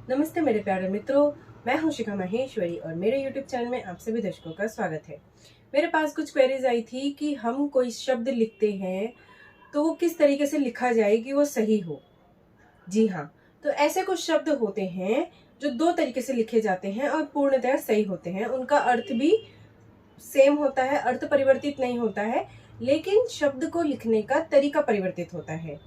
नमस्ते मेरे प्यारे मित्रों, मैं हूं शिखा माहेश्वरी और मेरे YouTube चैनल में आप सभी दर्शकों का स्वागत है। मेरे पास कुछ क्वेरीज आई थी कि हम कोई शब्द लिखते हैं तो वो किस तरीके से लिखा जाए कि वो सही हो। जी हाँ, तो ऐसे कुछ शब्द होते हैं जो दो तरीके से लिखे जाते हैं और पूर्णतः सही होते हैं। उनका अर्थ भी सेम होता है, अर्थ परिवर्तित नहीं होता है, लेकिन शब्द को लिखने का तरीका परिवर्तित होता है।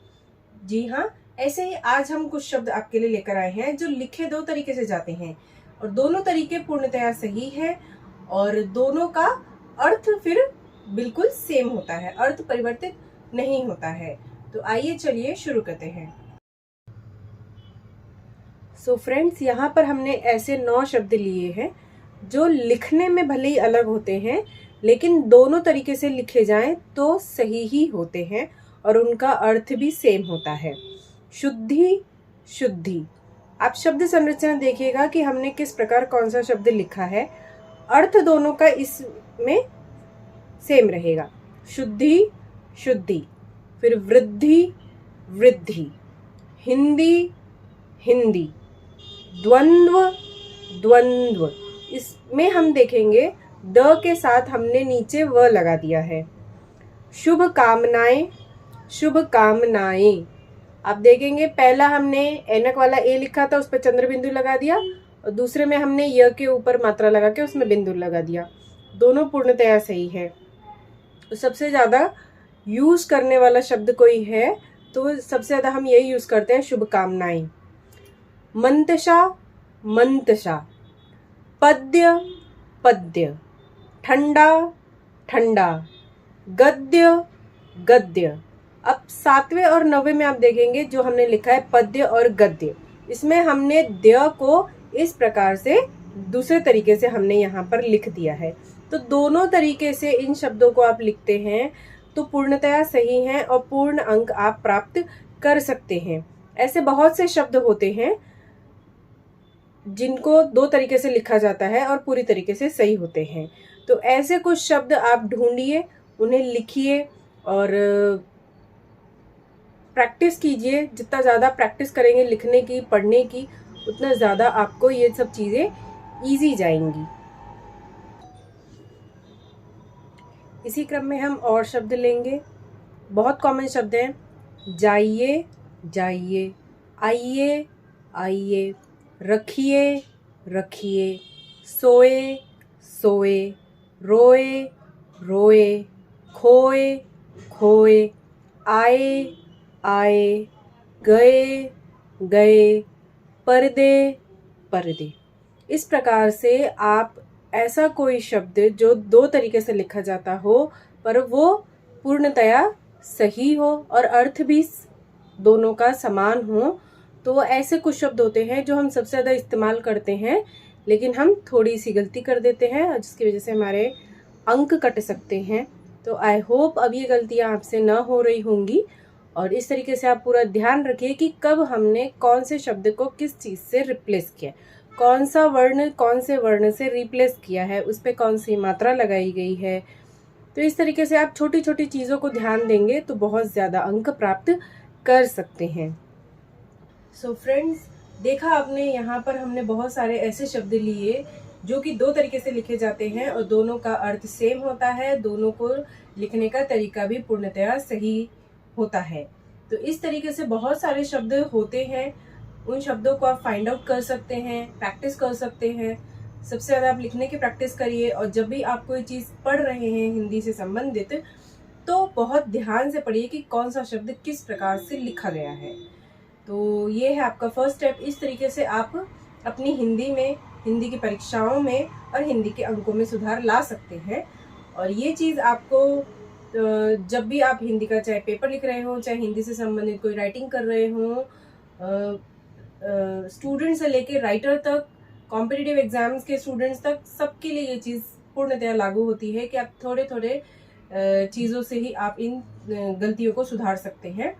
जी हाँ, ऐसे ही आज हम कुछ शब्द आपके लिए लेकर आए हैं जो लिखे दो तरीके से जाते हैं और दोनों तरीके पूर्णतया सही है और दोनों का अर्थ फिर बिल्कुल सेम होता है, अर्थ परिवर्तित नहीं होता है। तो आइए चलिए शुरू करते हैं। सो फ्रेंड्स, यहाँ पर हमने ऐसे 9 शब्द लिए हैं जो लिखने में भले ही अलग होते हैं, लेकिन दोनों तरीके से लिखे जाएं तो सही ही होते हैं और उनका अर्थ भी सेम होता है। शुद्धि, शुद्धि। आप शब्द संरचना देखिएगा कि हमने किस प्रकार कौन सा शब्द लिखा है, अर्थ दोनों का इसमें सेम रहेगा। शुद्धि, शुद्धि। फिर वृद्धि, वृद्धि। हिंदी, हिंदी। द्वंद्व, द्वंद्व। इसमें हम देखेंगे द के साथ हमने नीचे व लगा दिया है। शुभ कामनाएं, शुभ कामनाएं। आप देखेंगे पहला हमने ऐनक वाला ए लिखा था, उस पर चंद्र बिंदु लगा दिया और दूसरे में हमने य के ऊपर मात्रा लगा के उसमें बिंदु लगा दिया। दोनों पूर्णतया सही है। तो सबसे ज्यादा यूज करने वाला शब्द कोई है तो सबसे ज्यादा हम यही यूज करते हैं, शुभ कामनाएं। मंतशा, मंतशा। पद्य, पद्य। ठंडा, ठंडा। गद्य, गद्य। अब 7वें और 9वें में आप देखेंगे जो हमने लिखा है पद्य और गद्य, इसमें हमने द्य को इस प्रकार से दूसरे तरीके से हमने यहाँ पर लिख दिया है। तो दोनों तरीके से इन शब्दों को आप लिखते हैं तो पूर्णतया सही हैं और पूर्ण अंक आप प्राप्त कर सकते हैं। ऐसे बहुत से शब्द होते हैं जिनको दो तरीके से लिखा जाता है और पूरी तरीके से सही होते हैं। तो ऐसे कुछ शब्द आप ढूंढिए, उन्हें लिखिए और प्रैक्टिस कीजिए। जितना ज़्यादा प्रैक्टिस करेंगे लिखने की, पढ़ने की, उतना ज़्यादा आपको ये सब चीज़ें ईजी जाएंगी। इसी क्रम में हम और शब्द लेंगे। बहुत कॉमन शब्द हैं। जाइए, जाइए। आइए, आइए। रखिए, रखिए। सोए, सोए। रोए, रोए। खोए, खोए। आए, आए। गए, गए। पर्दे, पर्दे। इस प्रकार से आप ऐसा कोई शब्द जो दो तरीके से लिखा जाता हो पर वो पूर्णतया सही हो और अर्थ भी दोनों का समान हो, तो ऐसे कुछ शब्द होते हैं जो हम सबसे ज़्यादा इस्तेमाल करते हैं, लेकिन हम थोड़ी सी गलती कर देते हैं और जिसकी वजह से हमारे अंक कट सकते हैं। तो आई होप अब ये गलतियाँ आपसे न हो रही होंगी और इस तरीके से आप पूरा ध्यान रखिए कि कब हमने कौन से शब्द को किस चीज़ से रिप्लेस किया, कौन सा वर्ण कौन से वर्ण से रिप्लेस किया है, उस पर कौन सी मात्रा लगाई गई है। तो इस तरीके से आप छोटी छोटी चीज़ों को ध्यान देंगे तो बहुत ज़्यादा अंक प्राप्त कर सकते हैं। सो फ्रेंड्स, देखा आपने, यहाँ पर हमने बहुत सारे ऐसे शब्द लिए जो कि दो तरीके से लिखे जाते हैं और दोनों का अर्थ सेम होता है, दोनों को लिखने का तरीका भी पूर्णतया सही होता है। तो इस तरीके से बहुत सारे शब्द होते हैं, उन शब्दों को आप फाइंड आउट कर सकते हैं, प्रैक्टिस कर सकते हैं। सबसे ज़्यादा आप लिखने की प्रैक्टिस करिए और जब भी आप कोई चीज़ पढ़ रहे हैं हिंदी से संबंधित तो बहुत ध्यान से पढ़िए कि कौन सा शब्द किस प्रकार से लिखा गया है। तो ये है आपका फर्स्ट स्टेप। इस तरीके से आप अपनी हिंदी में, हिंदी की परीक्षाओं में और हिंदी के अंकों में सुधार ला सकते हैं। और ये चीज़ आपको जब भी आप हिंदी का चाहे पेपर लिख रहे हो, चाहे हिंदी से संबंधित कोई राइटिंग कर रहे हो, स्टूडेंट से लेके राइटर तक, कॉम्पिटिटिव एग्जाम्स के स्टूडेंट्स तक, सबके लिए ये चीज़ पूर्णतया लागू होती है कि आप थोड़े थोड़े चीज़ों से ही आप इन गलतियों को सुधार सकते हैं।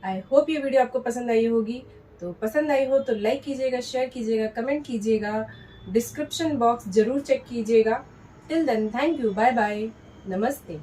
आई होप ये वीडियो आपको पसंद आई होगी। तो पसंद आई हो तो लाइक कीजिएगा, शेयर कीजिएगा, कमेंट कीजिएगा, डिस्क्रिप्शन बॉक्स जरूर चेक कीजिएगा। Till then, thank you, bye bye, नमस्ते।